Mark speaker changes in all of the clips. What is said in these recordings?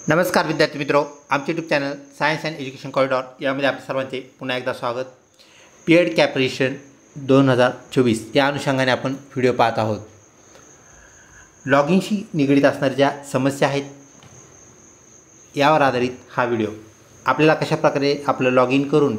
Speaker 1: नमस्कार विद्यार्थी मित्रों, आमचे YouTube channel science and education corridor यामध्ये आपल्या सर्वांचे पुन्हा एकदा स्वागत। पीएड कॅप रजिस्ट्रेशन 2024 या अनुषंगाने आपण व्हिडिओ पाहत आहोत। लॉगिनशी निगडित असणाऱ्या ज्या समस्या आहेत यावर आधारित हा व्हिडिओ। आपल्याला कशा प्रकारे आपलं लॉगिन करून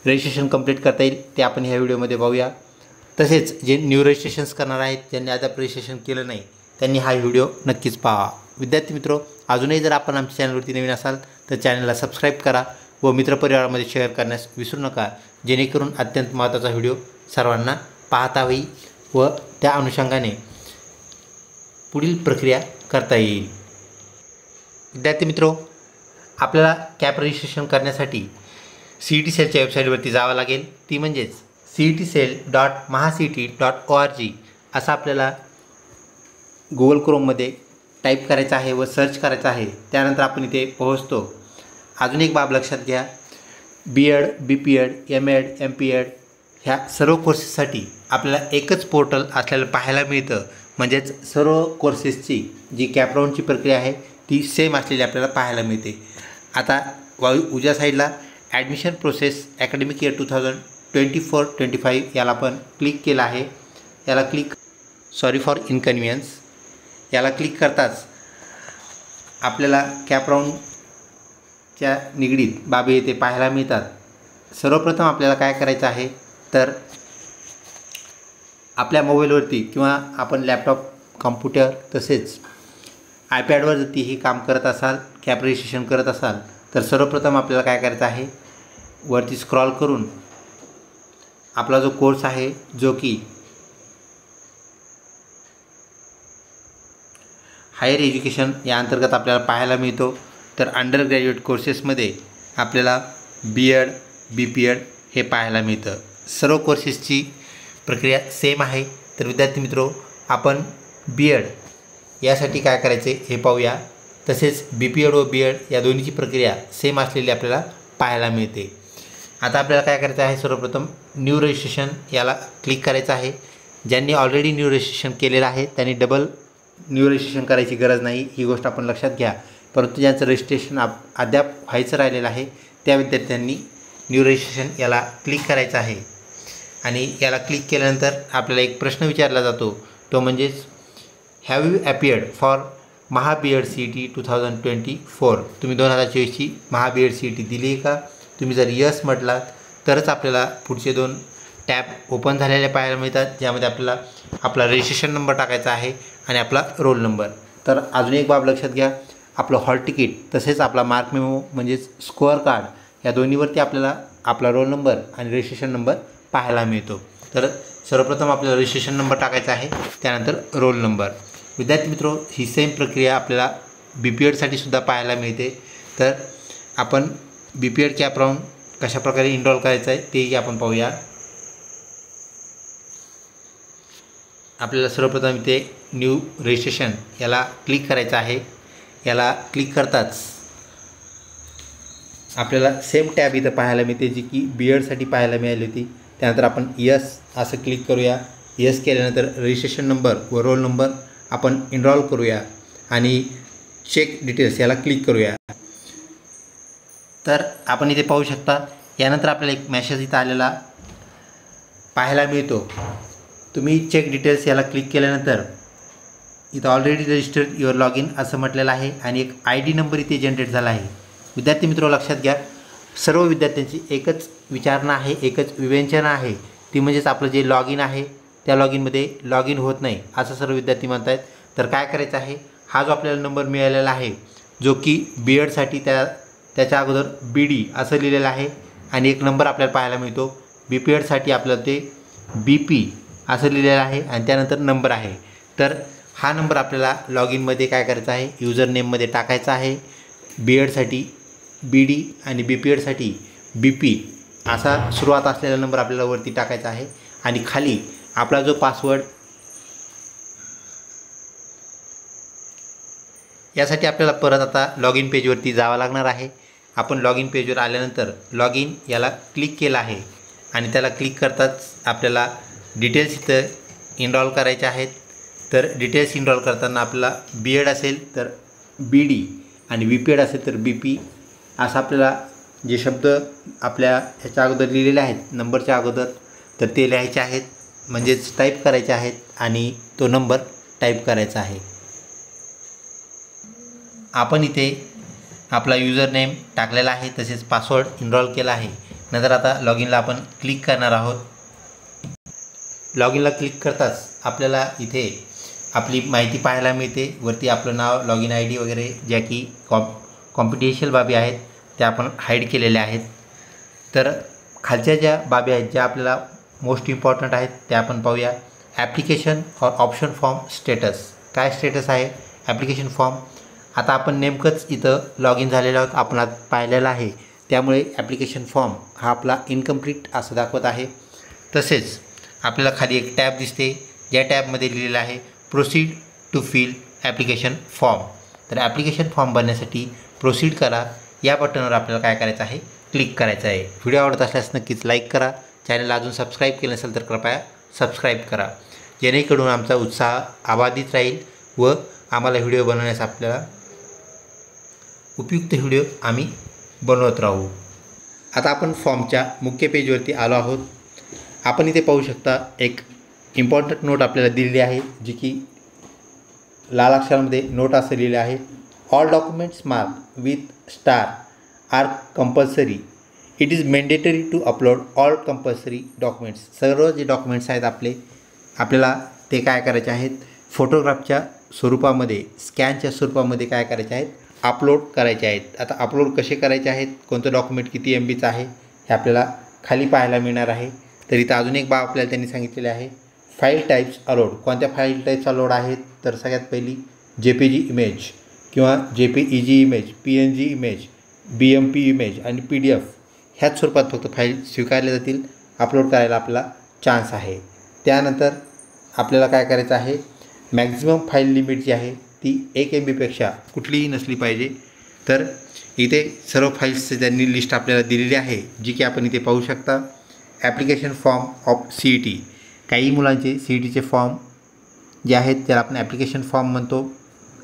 Speaker 1: रजिस्ट्रेशन कंप्लीट करता येईल ते आपण ह्या व्हिडिओमध्ये पाहूया। तसेच जे न्यू रजिस्ट्रेशन्स करणार आहेत, ज्यांनी अद्याप रजिस्ट्रेशन केलं नाही, त्यांनी हा व्हिडिओ नक्कीच पहा। विद्यार्थी मित्रों, अजूनही जर आपण आमच्या चॅनलवरती नवीन असाल तर चॅनलला सबस्क्राईब करा व मित्रपरिवारामध्ये शेअर करण्यास विसरू नका, जेणेकरून अत्यंत महत्त्वाचा व्हिडिओ सर्वांना पाहता होईल व त्या अनुषंगाने पुढील प्रक्रिया करता येईल। विद्यार्थी मित्रों, आपल्याला कॅप रजिस्ट्रेशन करण्यासाठी CET सेलच्या वेबसाईटवरती जावं लागेल। ती म्हणजेच cetcell.mahacet.org असं आपल्याला गुगल क्रोममध्ये टाईप करायचं आहे व सर्च करायचं आहे। त्यानंतर आपण इथे पोहोचतो। अजून एक बाब लक्षात घ्या, BEd, BPEd, MEd, MPEd ह्या सर्व कोर्सेससाठी आपल्याला एकच पोर्टल आपल्याला पाहायला मिळतं। म्हणजेच सर्व कोर्सेसची जी कॅप राऊंडची प्रक्रिया आहे ती सेम असलेली आपल्याला पाहायला मिळते। आता उजव्या साईडला ॲडमिशन प्रोसेस अकॅडमिक इयर 2024-25 याला आपण क्लिक केलं आहे। याला सॉरी फॉर इनकन्व्हिनियन्स याला क्लिक करताच आपल्याला कॅप राऊंडच्या निगडीत बाबी येथे पाहायला मिळतात। सर्वप्रथम आपल्याला काय करायचं आहे तर आपल्या मोबाईलवरती किंवा आपण लॅपटॉप, कॉम्प्युटर तसेच आयपॅडवर जर ही काम करत असाल, कॅप रजिस्ट्रेशन करत असाल तर सर्वप्रथम आपल्याला काय करायचं आहे, वरती स्क्रॉल करून आपला जो कोर्स आहे जो की हायर एज्युकेशन या अंतर्गत आपल्याला पाहायला मिळतो। तर अंडर ग्रॅज्युएट कोर्सेसमध्ये आपल्याला BEd, BPEd हे पाहायला मिळतं। सर्व कोर्सेसची प्रक्रिया सेम आहे। तर विद्यार्थी मित्रों, आपण BEd यासाठी काय करायचे हे पाहूया। तसेच BPEd व BEd या दोन्हीची प्रक्रिया सेम असलेली आपल्याला पाहायला मिळते। आता आपल्याला काय करायचं आहे, सर्वप्रथम न्यू रजिस्ट्रेशन याला क्लिक करायचं आहे। ज्यांनी ऑलरेडी न्यू रजिस्ट्रेशन केलेलं आहे त्यांनी डबल न्यू रजिस्ट्रेशन करायची गरज नाही, ही गोष्ट आपण लक्षात घ्या। परंतु ज्यांचं रजिस्ट्रेशन अद्याप व्हायचं राहिलेलं आहे त्या विद्यार्थ्यांनी न्यू रजिस्ट्रेशन याला क्लिक करायचं आहे। आणि याला क्लिक केल्यानंतर आपल्याला एक प्रश्न विचारला जातो, तो म्हणजेच have you appeared for Maha BEd CET 2024? तुम्ही 2024ची महा BEd CET दिली आहे का? तुम्ही जर यस म्हटलात तरच आपल्याला पुढचे 2 टॅब ओपन झालेले पाहायला मिळतात, ज्यामध्ये आपल्याला आपला रजिस्ट्रेशन नंबर टाकायचा आहे आणि आपला रोल नंबर। तर अजून एक बाब लक्षात घ्या, आपलं हॉल तिकीट तसेच आपला मार्क मेमो म्हणजेच स्कोअर कार्ड या दोन्हीवरती आपल्याला आपला रोल नंबर आणि रजिस्ट्रेशन नंबर पाहायला मिळतो। तर सर्वप्रथम आपल्याला रजिस्ट्रेशन नंबर टाकायचा आहे, त्यानंतर रोल नंबर। विद्यार्थी मित्रों, ही सेम प्रक्रिया आपल्याला BPEdसाठी सुद्धा पाहायला मिळते। तर आपण BPEd कॅप राऊंड कशाप्रकारे इनरोल करायचं आहे तेही आपण पाहूया। आपल्याला सर्वप्रथम इथे न्यू रजिस्ट्रेशन याला क्लिक करायचं आहे। याला क्लिक करताच आपल्याला सेम टॅब इथं पाहायला मिळते, जी की BEdसाठी पाहायला मिळाली होती। त्यानंतर आपण यस असं क्लिक करूया। यस केल्यानंतर रजिस्ट्रेशन नंबर व रोल नंबर आपण इनरोल करूया आणि चेक डिटेल्स याला क्लिक करूया। तर आपण इथे पाहू शकता, यानंतर आपल्याला एक मेसेज इथं आलेला पाहायला मिळतो। तुम्ही चेक डिटेल्स याला क्लिक केल्यानंतर इथं already registered your log in असं म्हटलेलं आहे आणि एक ID नंबर इथे जनरेट झाला आहे। विद्यार्थी मित्रों, लक्षात घ्या, सर्व विद्यार्थ्यांची एकच विचारणा आहे, एकच विवेचना आहे, ती म्हणजेच आपलं जे लॉग इन आहे त्या लॉग इनमध्ये लॉग इन होत नाही असं सर्व विद्यार्थी म्हणत आहेत। तर काय करायचं आहे, हा जो आपल्याला नंबर मिळालेला आहे जो की BEdसाठी त्याच्या अगोदर BD असं लिहिलेलं आहे आणि एक नंबर आपल्याला पाहायला मिळतो। BPEdसाठी आपल्याला ते BP असं लिहिलेलं आहे आणि त्यानंतर नंबर आहे। तर हा नंबर आपल्याला लॉग इनमध्ये काय करायचा आहे, यूजर नेममध्ये टाकायचा आहे। BEdसाठी BD आणि BPEdसाठी BP असा सुरुवात असलेला नंबर आपल्याला वरती टाकायचा आहे आणि खाली आपला जो पासवर्ड, यासाठी आपल्याला परत आता लॉग इन पेजवरती जावं लागणार आहे। आपण लॉग इन पेजवर आल्यानंतर लॉग इन याला क्लिक केलं आहे आणि त्याला क्लिक करताच आपल्याला डिटेल्स इथं इनरोल करायचे आहेत। तर डिटेल्स इनरोल करताना आपल्याला BEd असेल तर BD आणि BPED असेल तर BP असं आपल्याला जे शब्द आपल्या ह्याच्या अगोदर लिहिलेले आहेत नंबरच्या अगोदर तर ते लिहायचे आहेत, म्हणजेच टाईप करायचे आहेत आणि तो नंबर टाईप करायचा आहे. आपण इथे आपला युजर नेम टाकलेला आहे, तसेच पासवर्ड इनरोल केला आहे. नंतर आता लॉग इनला आपण क्लिक करणार आहोत. लॉग इनला क्लिक करताच आपल्याला इथे आपली माहिती पाहायला मिळते. वरती आपलं नाव, लॉग इन ID वगैरे ज्या की कॉम्पिटिशियल बाबी आहेत त्या आपण हाईड केलेल्या आहेत. तर खालच्या ज्या बाबी आहेत ज्या आपल्याला मोस्ट इम्पॉर्टंट आहेत त्या आपण पाहूया. Application or option form status. काय स्टेटस आहे ॲप्लिकेशन फॉर्म? आता आपण नेमकंच इथं लॉग इन झालेलो आहोत, आपण आज पाहिलेलं आहे, त्यामुळे ॲप्लिकेशन फॉर्म हा आपला इनकम्प्लीट असं दाखवत आहे. तसेच आपल्याला खाली एक टॅब दिसते, ज्या टॅबमध्ये लिहिलेलं आहे proceed to fill application form. तर ॲप्लिकेशन फॉर्म भरण्यासाठी प्रोसीड करा या बटनवर आपल्याला काय करायचं आहे, क्लिक करायचं आहे. व्हिडिओ आवडत असल्यास नक्कीच लाईक करा. चॅनलला अजून सबस्क्राईब केलं नसेल तर कृपया सबस्क्राईब करा, जेणेकरून आमचा उत्साह अबाधित राहील व आम्हाला व्हिडिओ बनवण्यास आपल्याला उपयुक्त व्हिडिओ आम्ही बनवत राहू. आता आपण फॉर्मच्या मुख्य पेजवरती आलो आहोत. आपण इथे पाहू शकता एक इम्पॉर्टंट नोट आपल्याला दिलेली आहे, जी की लाल अक्षरामध्ये नोट असं लिहिलं आहे. All documents mark with star are compulsory. It is mandatory to upload all compulsory documents. सर्व जे डॉक्युमेंट्स आहेत आपल्याला ते काय करायचे आहेत, फोटोग्राफच्या स्वरूपामध्ये, स्कॅनच्या स्वरूपामध्ये काय करायचे आहेत, अपलोड करायचे आहेत. आता अपलोड कसे करायचे आहेत, कोणतं डॉक्युमेंट किती MBचं आहे हे आपल्याला खाली पाहायला मिळणार आहे. तर इथं अजून एक बाब आपल्याला त्यांनी सांगितलेले आहे. File types allowed. कोणत्या फाईल टाईप्स अलोड आहेत, तर सगळ्यात पहिली JPG इमेज किंवा JPEG image, PNG image, BMP image आणि PDF ह्याच स्वरूपात फक्त फाईल स्वीकारल्या जातील. अपलोड करायला आपला चान्स आहे. त्यानंतर आपल्याला काय करायचं आहे, मॅक्झिमम फाईल लिमिट जी आहे ती 1 MBपेक्षा कुठलीही नसली पाहिजे. तर इथे सर्व फाईल्सची त्यांनी लिस्ट आपल्याला दिलेली आहे, जी की आपण इथे पाहू शकता. Application form of CET. काही मुलांचे CETचे फॉर्म जे आहेत त्याला आपण ॲप्लिकेशन फॉर्म म्हणतो,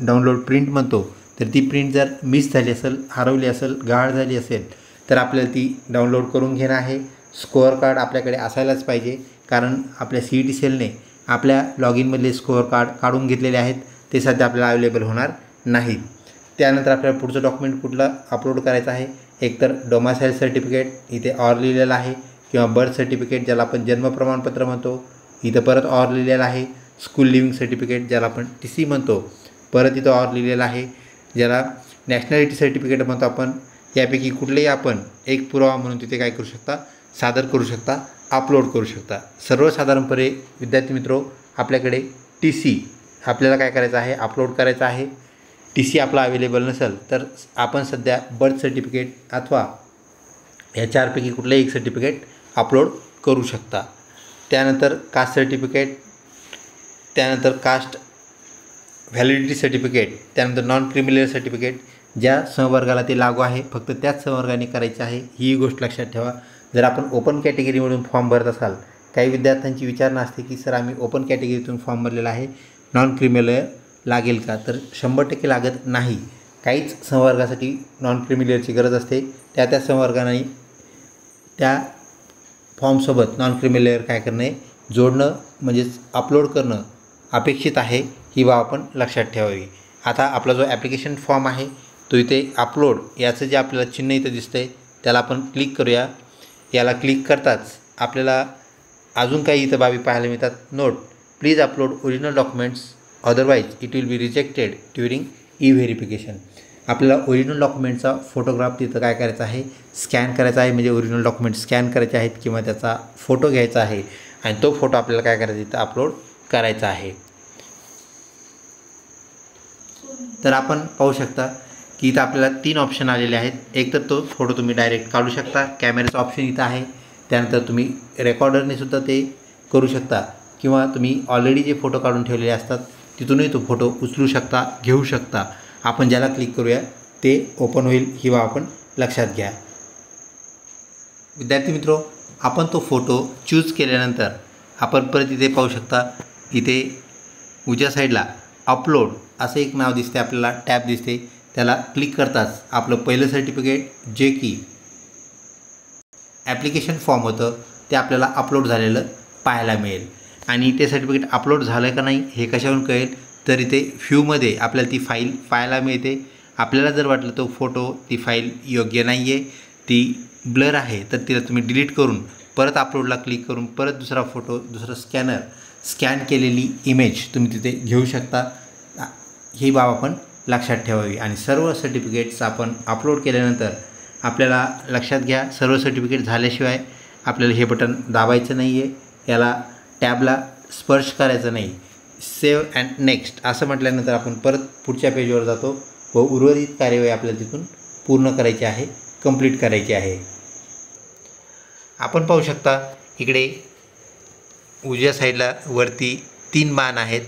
Speaker 1: डाउनलोड प्रिंट म्हणतो. तर ती प्रिंट जर मिस झाली असेल, हरवली असेल, गहाळ झाली असेल तर आपल्याला ती डाउनलोड करून घेणं आहे. स्कोअर कार्ड आपल्याकडे असायलाच पाहिजे, कारण आपल्या CET सेलने आपल्या लॉग इनमधले स्कोअर कार्ड काढून घेतलेले आहेत, ते सध्या आपल्याला अवेलेबल होणार नाहीत. त्यानंतर आपल्याला पुढचं डॉक्युमेंट कुठलं अपलोड करायचं आहे, एकतर डोमासाईल सर्टिफिकेट इथे ऑर लिहिलेलं आहे, किंवा बर्थ सर्टिफिकेट ज्याला आपण जन्म प्रमाणपत्र म्हणतो, इथं परत ऑर लिहिलेलं आहे. स्कूल लिव्हिंग सर्टिफिकेट ज्याला आपण TC म्हणतो, परत इथं ऑर लिहिलेलं आहे, ज्याला नॅशनॅलिटी सर्टिफिकेट म्हणतो आपण. यापैकी कुठलेही आपण एक पुरावा म्हणून तिथे काय करू शकता, सादर करू शकता, अपलोड करू शकता. सर्वसाधारणपणे विद्यार्थी मित्रो, आपल्याकडे TC आपल्याला काय करायचं आहे, अपलोड करायचं आहे. TC आपला अवेलेबल नसेल तर आपण सध्या बर्थ सर्टिफिकेट अथवा या चारपैकी कुठलंही एक सर्टिफिकेट अपलोड करू शकता. त्यानंतर कास्ट सर्टिफिकेट, त्यानंतर कास्ट व्हॅलिडिटी सर्टिफिकेट, त्यानंतर नॉन क्रिमिनल सर्टिफिकेट. ज्या संवर्गाला ते लागू आहे फक्त त्याच संवर्गाने करायचे आहे, ही गोष्ट लक्षात ठेवा. जर आपण ओपन कॅटेगरीमधून फॉर्म भरत असाल, काही विद्यार्थ्यांची विचारणा असते की सर आम्ही ओपन कॅटेगरीतून फॉर्म भरलेला आहे, नॉन क्रिमिनल लागेल का? तर 100% लागत नाही. काहीच संवर्गासाठी नॉन क्रिमिनलची गरज असते. त्या संवर्गाने त्या फॉर्मसोबत नॉन क्रिमिनल काय करणे, जोडणं म्हणजेच अपलोड करणं अपेक्षित आहे, ही बाब आपण लक्षात ठेवावी. आता आपला जो ॲप्लिकेशन फॉर्म आहे तो इथे अपलोड याचं जे आपल्याला चिन्ह इथं दिसतं आहे त्याला आपण क्लिक करूया. याला क्लिक करताच आपल्याला अजून काही इथं बाबी पाहायला मिळतात. Note, please upload original documents otherwise it will be rejected during E-verification. आपल्याला ओरिजिनल डॉक्युमेंटचा फोटोग्राफ तिथं काय करायचा आहे, स्कॅन करायचा आहे. म्हणजे ओरिजिनल डॉक्युमेंट स्कॅन करायचे आहेत किंवा त्याचा फोटो घ्यायचा आहे आणि तो फोटो आपल्याला काय करायचा इथं अपलोड करायचा आहे. तर आपण पाहू शकता की इथं आपल्याला 3 ऑप्शन आलेले आहेत. एक तर तो फोटो तुम्ही डायरेक्ट काढू शकता, कॅमेऱ्याचा ऑप्शन इथं आहे. त्यानंतर तुम्ही रेकॉर्डरने सुद्धा ते करू शकता, किंवा तुम्ही ऑलरेडी जे फोटो काढून ठेवलेले असतात तिथूनही तो फोटो उचलू शकता, घेऊ शकता. आपण ज्याला क्लिक करूया ते ओपन होईल, ही बाब आपण लक्षात घ्या. विद्यार्थी मित्रो, आपण तो फोटो चूज केल्यानंतर आपण परत इथे पाहू शकता, इथे उजव्या साईडला अपलोड असं एक नाव दिसते, आपल्याला टॅब दिसते. त्याला क्लिक करताच आपलं पहिलं सर्टिफिकेट जे की ॲप्लिकेशन फॉर्म होतं ते आपल्याला अपलोड झालेलं पाहायला मिळेल. आणि ते सर्टिफिकेट अपलोड झालं का नाही हे कशावरून कळेल, तर इथे व्ह्यूमध्ये आपल्याला ती फाईल पाहायला मिळते. आपल्याला जर वाटलं तो फोटो ती फाईल योग्य नाही आहे, ती ब्लर आहे, तर तिला तुम्ही डिलीट करून परत अपलोडला क्लिक करून परत दुसरा फोटो, दुसरं स्कॅन केलेली इमेज तुम्ही तिथे घेऊ शकता. ही बाब आपण लक्षात ठेवावी. आणि सर्व सर्टिफिकेट्स आपण अपलोड केल्यानंतर आपल्याला लक्षात घ्या, सर्व सर्टिफिकेट झाल्याशिवाय आपल्याला हे बटन दाबायचं नाही आहे, याला टॅबला स्पर्श करायचं नाही. सेव्ह अँड नेक्स्ट असं म्हटल्यानंतर आपण परत पुढच्या पेजवर जातो व उर्वरित कार्यवाही आपल्याला तिथून पूर्ण करायची आहे, कंप्लीट करायची आहे. आपण पाहू शकता इकडे उजव्या साईडला वरती 3 बाण आहेत,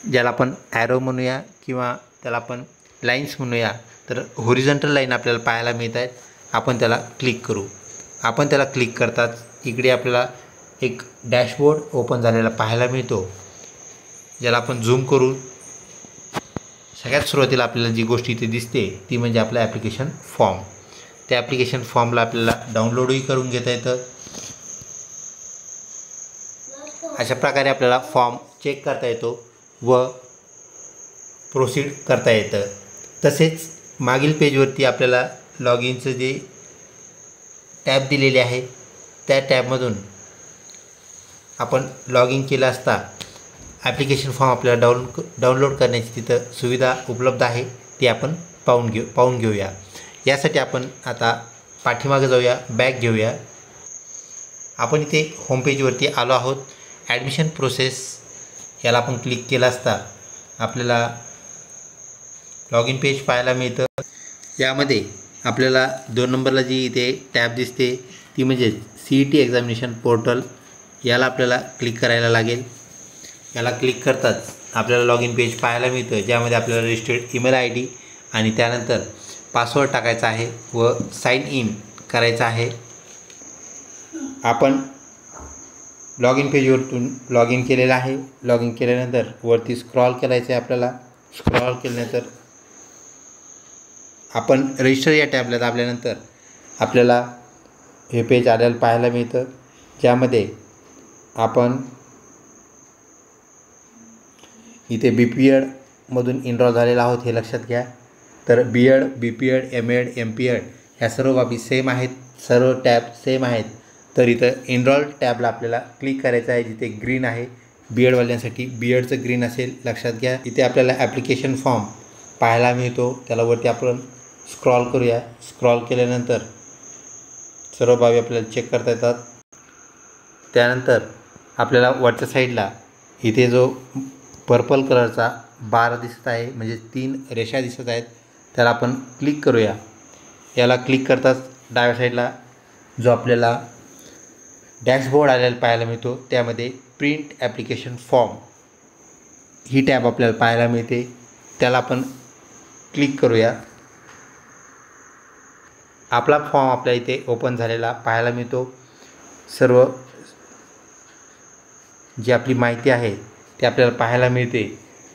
Speaker 1: ज्याला आपण ॲरो म्हणूया किंवा त्याला आपण लाईन्स म्हणूया. तर हॉरिझॉन्टल लाईन आपल्याला पाहायला मिळत आहेत. आपण त्याला क्लिक करू. आपण त्याला क्लिक करताच इकडे आपल्याला एक डॅशबोर्ड ओपन झालेला पाहायला मिळतो, ज्याला आपण झूम करू. सगळ्यात सुरुवातीला आपल्याला जी गोष्ट इथे दिसते ती म्हणजे आपलं ॲप्लिकेशन फॉर्म. त्या ॲप्लिकेशन फॉर्मला आपल्याला डाउनलोडही करून घेता येतं. अशा प्रकारे आपल्याला फॉर्म चेक करता येतो व प्रोसीड करता येतं. तसेच मागील पेजवरती आपल्याला लॉग इनचं जे टॅब दिलेले आहे त्या टॅबमधून आपण लॉग इन केलं असता ॲप्लिकेशन फॉर्म आपल्याला डाउनलोड करण्याची तिथं सुविधा उपलब्ध आहे, ती आपण पाहून घेऊया. यासाठी आपण आता पाठीमागे जाऊया, बॅक घेऊया. आपण इथे होमपेजवरती आलो आहोत. ॲडमिशन प्रोसेस याला आपण क्लिक केलं असता आपल्याला लॉग इन पेज पाहायला मिळतं. यामध्ये आपल्याला 2 नंबरला जी इथे टॅब दिसते ती म्हणजे CET एक्झामिनेशन पोर्टल, याला आपल्याला क्लिक करायला लागेल. याला क्लिक करताच आपल्याला लॉग इन पेज पाहायला मिळतं, ज्यामध्ये आपल्याला रजिस्टर्ड ईमेल ID आणि त्यानंतर पासवर्ड टाकायचा आहे व साइन इन करायचं आहे. आपण लॉग इन पेजवरतून लॉग इन केलेलं आहे. लॉग इन केल्यानंतर वरती स्क्रॉल करायचं आहे. आपल्याला स्क्रॉल केल्यानंतर आपण रजिस्टर या टॅबला दाबल्यानंतर आपल्याला हे पेज आलेलं पाहायला मिळतं, ज्यामध्ये आपण इथे BPEd मधून इनरोल झालेला आहोत हे लक्षात घ्या. तर BEd, BPEd, MEd, MPEd ह्या सर्व बाबी सेम आहेत, सर्व टॅब सेम आहेत. तर इथं इनरोल टॅबला आपल्याला क्लिक करायचं आहे, जिथे ग्रीन आहे. BEdवाल्यांसाठी BEdचं ग्रीन असेल, लक्षात घ्या. इथे आपल्याला ॲप्लिकेशन फॉर्म पाहायला मिळतो, त्याला वरती आपण स्क्रॉल करूया. स्क्रॉल केल्यानंतर सर्व बाबी आपल्याला चेक करता येतात. त्यानंतर आपल्याला वरच्या साईडला इथे जो पर्पल कलरचा बार दिसत आहे, म्हणजे 3 रेषा दिसत आहेत, त्याला आपण क्लिक करूया. याला क्लिक करताच डाव्या साईडला जो आपल्याला डॅशबोर्ड आलेला पाहायला मिळतो, त्यामध्ये प्रिंट ॲप्लिकेशन फॉर्म ही टॅब आपल्याला पाहायला मिळते. त्याला आपण क्लिक करूया. आपला फॉर्म आपल्या इथे ओपन झालेला पाहायला मिळतो. सर्व जी आपली माहिती आहे ती आपल्याला पाहायला मिळते.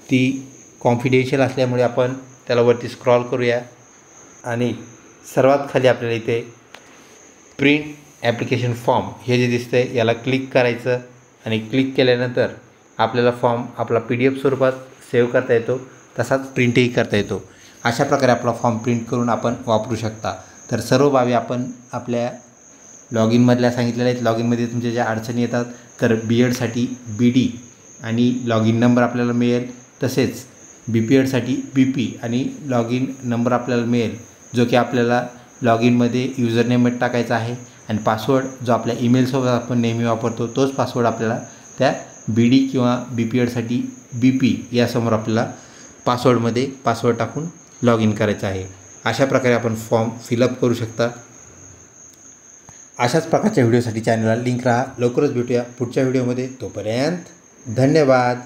Speaker 1: ती कॉन्फिडेन्शियल असल्यामुळे आपण त्याला वरती स्क्रॉल करूया आणि सर्वात खाली आपल्याला इथे प्रिंट ॲप्लिकेशन फॉर्म हे जे दिसतं आहे याला क्लिक करायचं आणि क्लिक केल्यानंतर आपल्याला फॉर्म आपला PDF स्वरूपात सेव्ह करता येतो, तसाच प्रिंटही करता येतो. अशा प्रकारे आपला फॉर्म प्रिंट करून आपण वापरू शकता. तर सर्व बाबी आपण आपल्या लॉग इनमधल्या सांगितलेल्या आहेत. लॉग इनमध्ये तुमच्या ज्या अडचणी येतात तर BEdसाठी BD आणि लॉग इन नंबर आपल्याला मिळेल. तसेच BPEdसाठी BP आणि लॉग इन नंबर आपल्याला मिळेल, जो की आपल्याला लॉग इनमध्ये युजरनेममध्ये टाकायचा आहे आणि पासवर्ड जो आपल्या ईमेलसोबत आपण नेहमी वापरतो तोच पासवर्ड आपल्याला त्या BD किंवा BPEdसाठी BP यासमोर आपल्याला पासवर्ड टाकून लॉग इन करायचं आहे. अशा प्रकारे आपण फॉर्म फिलअप करू शकता. अशाच प्रकारच्या व्हिडिओसाठी चॅनलला लिंक राहा. लवकरच भेटूया पुढच्या व्हिडिओमध्ये. तोपर्यंत धन्यवाद.